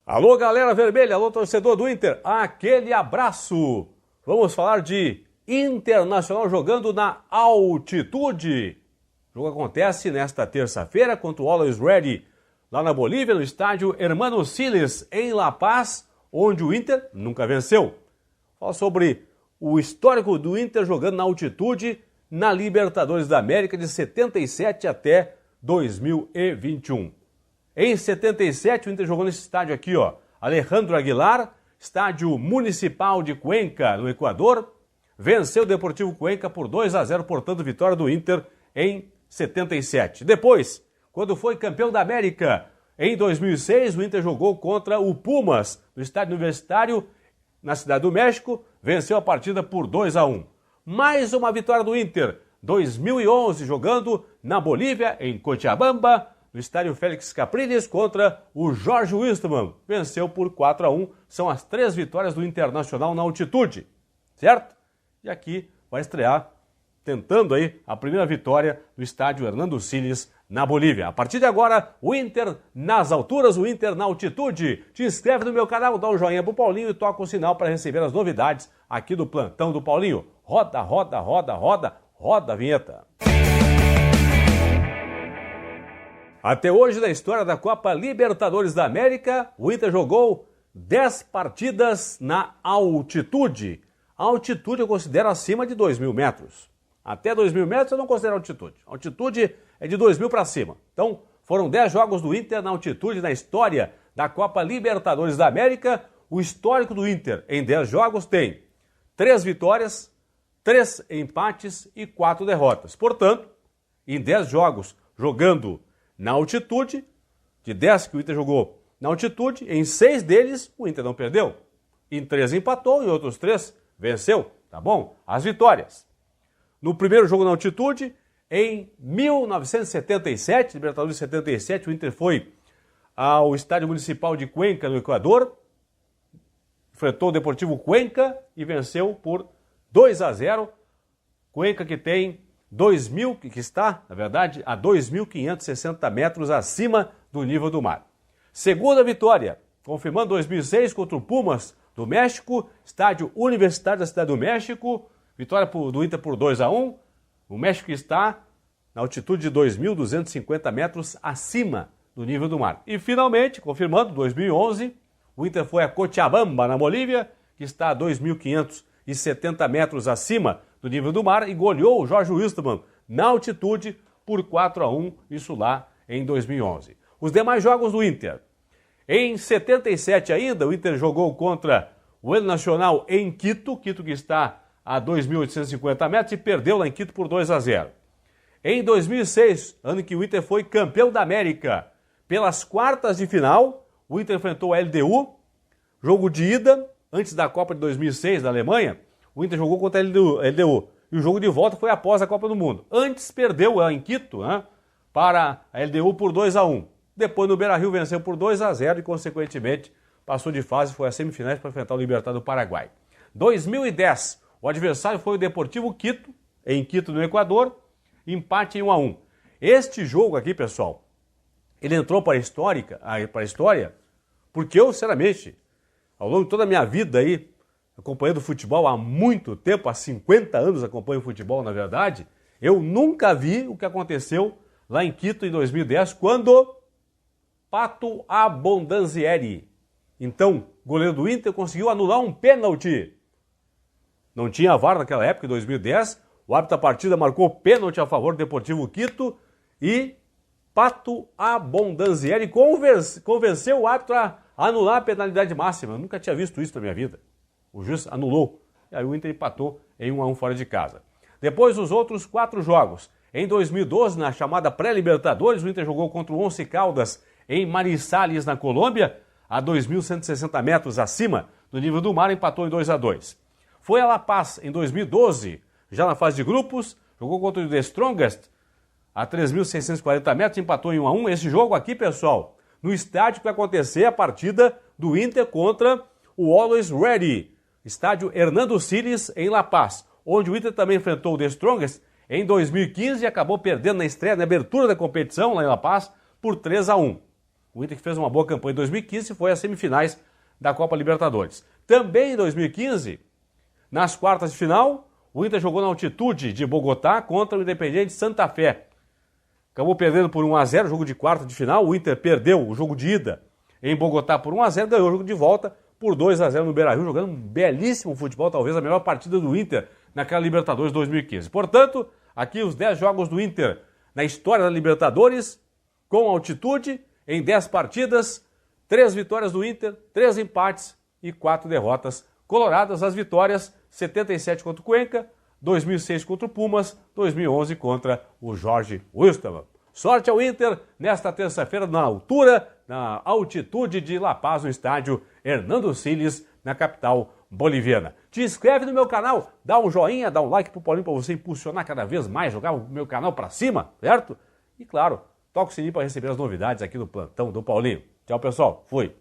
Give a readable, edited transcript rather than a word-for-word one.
Alô, galera vermelha, alô, torcedor do Inter, aquele abraço! Vamos falar de Internacional jogando na altitude. O jogo acontece nesta terça-feira contra o Always Ready, lá na Bolívia, no estádio Hermano Siles, em La Paz, onde o Inter nunca venceu. Fala sobre o histórico do Inter jogando na altitude na Libertadores da América de 77 até 2021. Em 77, o Inter jogou nesse estádio aqui, ó, Alejandro Aguilar, estádio municipal de Cuenca, no Equador. Venceu o Deportivo Cuenca por 2-0, portanto, vitória do Inter em 77. Depois, quando foi campeão da América, em 2006, o Inter jogou contra o Pumas, no estádio universitário, na Cidade do México, venceu a partida por 2-1. Mais uma vitória do Inter, 2011, jogando na Bolívia, em Cochabamba, no estádio Félix Capriles, contra o Jorge Wilstermann. Venceu por 4-1. São as 3 vitórias do Internacional na altitude, certo? E aqui vai estrear, tentando aí a primeira vitória do estádio Hernando Siles, na Bolívia. A partir de agora, o Inter nas alturas, o Inter na altitude. Te inscreve no meu canal, dá um joinha pro Paulinho e toca o sinal para receber as novidades aqui do plantão do Paulinho. Roda, roda, roda, roda, roda a vinheta. Até hoje, na história da Copa Libertadores da América, o Inter jogou 10 partidas na altitude. A altitude eu considero acima de 2.000 metros. Até 2.000 metros eu não considero altitude. A altitude é de 2.000 para cima. Então, foram 10 jogos do Inter na altitude na história da Copa Libertadores da América. O histórico do Inter em 10 jogos tem 3 vitórias, 3 empates e 4 derrotas. Portanto, em 10 jogos jogando na altitude, de 10 que o Inter jogou na altitude, em 6 deles o Inter não perdeu. Em 3 empatou, em outros 3 venceu, tá bom? As vitórias. No primeiro jogo na altitude, em 1977, Libertadores de 77, o Inter foi ao Estádio Municipal de Cuenca, no Equador, enfrentou o Deportivo Cuenca e venceu por 2-0. Cuenca que tem 2.000, que está, na verdade, a 2.560 metros acima do nível do mar. Segunda vitória, confirmando 2006 contra o Pumas do México, estádio universitário da Cidade do México, vitória do Inter por 2-1. O México está na altitude de 2.250 metros acima do nível do mar. E finalmente, confirmando 2011, o Inter foi a Cochabamba, na Bolívia, que está a 2.570 metros acima do nível do mar e goleou o Jorge Wilstermann na altitude por 4-1, isso lá em 2011. Os demais jogos do Inter. Em 77 ainda, o Inter jogou contra o El Nacional em Quito, Quito que está a 2.850 metros e perdeu lá em Quito por 2-0. Em 2006, ano que o Inter foi campeão da América, pelas quartas de final, o Inter enfrentou a LDU, jogo de ida, antes da Copa de 2006 da Alemanha, o Inter jogou contra a LDU. E o jogo de volta foi após a Copa do Mundo. Antes perdeu em Quito, para a LDU por 2-1. Depois no Beira-Rio venceu por 2-0 e, consequentemente, passou de fase e foi às semifinais para enfrentar o Libertad do Paraguai. 2010, o adversário foi o Deportivo Quito, em Quito, no Equador, empate em 1-1. Este jogo aqui, pessoal, ele entrou para a história, porque eu, sinceramente, ao longo de toda a minha vida aí, acompanhando futebol há muito tempo, há 50 anos acompanho futebol, na verdade, eu nunca vi o que aconteceu lá em Quito em 2010, quando Pato Abondanzieri, então goleiro do Inter, conseguiu anular um pênalti. Não tinha VAR naquela época, em 2010, o árbitro da partida marcou pênalti a favor do Deportivo Quito e Pato Abondanzieri convenceu o árbitro a anular a penalidade máxima. Eu nunca tinha visto isso na minha vida. O juiz anulou, e aí o Inter empatou em 1-1 fora de casa. Depois os outros 4 jogos. Em 2012, na chamada pré-Libertadores, o Inter jogou contra o Once Caldas em Manizales, na Colômbia, a 2.160 metros acima do nível do mar, empatou em 2-2. Foi a La Paz em 2012, já na fase de grupos, jogou contra o The Strongest a 3.640 metros, empatou em 1-1. Esse jogo aqui, pessoal, no estádio que vai acontecer a partida do Inter contra o Always Ready, estádio Hernando Siles, em La Paz, onde o Inter também enfrentou o The Strongest em 2015 e acabou perdendo na estreia, na abertura da competição lá em La Paz, por 3-1. O Inter que fez uma boa campanha em 2015 foi às semifinais da Copa Libertadores. Também em 2015, nas quartas de final, o Inter jogou na altitude de Bogotá contra o Independiente Santa Fé. Acabou perdendo por 1-0 o jogo de quarta de final. O Inter perdeu o jogo de ida em Bogotá por 1-0, ganhou o jogo de volta por 2-0 no Beira-Rio, jogando um belíssimo futebol, talvez a melhor partida do Inter naquela Libertadores 2015. Portanto, aqui os 10 jogos do Inter na história da Libertadores, com altitude, em 10 partidas, 3 vitórias do Inter, 3 empates e 4 derrotas coloradas. As vitórias, 77 contra o Cuenca, 2006 contra o Pumas, 2011 contra o Jorge Wilstermann. Sorte ao Inter nesta terça-feira na altura, na altitude de La Paz, no estádio Hernando Siles, na capital boliviana. Te inscreve no meu canal, dá um joinha, dá um like pro Paulinho para você impulsionar cada vez mais, jogar o meu canal para cima, certo? E claro, toca o sininho para receber as novidades aqui do Plantão do Paulinho. Tchau, pessoal. Fui.